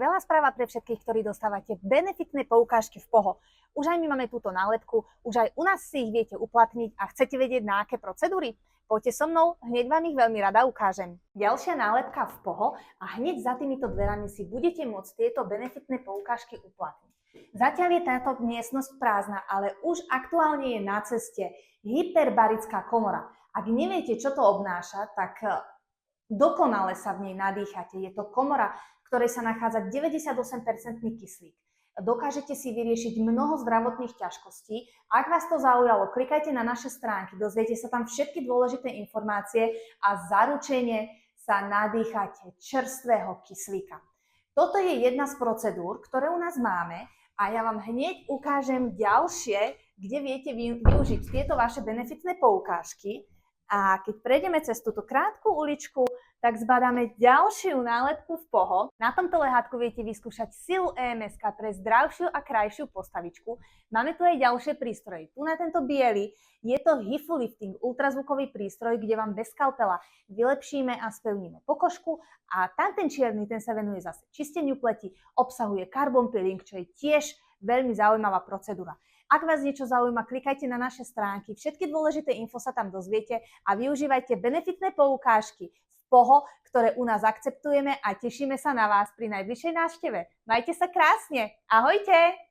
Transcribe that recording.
Skvelá správa pre všetkých, ktorí dostávate benefitné poukážky v POHO. Už aj my máme túto nálepku, už aj u nás si ich viete uplatniť a chcete vedieť na aké procedúry? Poďte so mnou, hneď vám ich veľmi rada ukážem. Ďalšia nálepka v POHO a hneď za týmito dverami si budete môcť tieto benefitné poukážky uplatniť. Zatiaľ je táto miestnosť prázdna, ale už aktuálne je na ceste hyperbarická komora. Ak neviete, čo to obnáša, tak dokonale sa v nej nadýchate. Je to komora, v ktorej sa nachádza 98% kyslík. Dokážete si vyriešiť mnoho zdravotných ťažkostí. Ak vás to zaujalo, klikajte na naše stránky, dozviete sa tam všetky dôležité informácie a zaručene sa nadýchate čerstvého kyslíka. Toto je jedna z procedúr, ktoré u nás máme a ja vám hneď ukážem ďalšie, kde viete využiť tieto vaše benefitné poukážky. A keď prejdeme cez túto krátku uličku, tak zbadáme ďalšiu nálepku v POHO. Na tomto lehátku viete vyskúšať silu EMS pre zdravšiu a krajšiu postavičku. Máme tu aj ďalšie prístroje. Tu na tento biely je to HIFU lifting, ultrazvukový prístroj, kde vám bez skalpela vylepšíme a spevníme pokožku. A tam ten čierny, ten sa venuje zase čisteniu pleti, obsahuje carbon peeling, čo je tiež veľmi zaujímavá procedúra. Ak vás niečo zaujíma, klikajte na naše stránky, všetky dôležité info sa tam dozviete a využívajte benefitné poukážky v POHO, ktoré u nás akceptujeme a tešíme sa na vás pri najbližšej návšteve. Majte sa krásne, ahojte!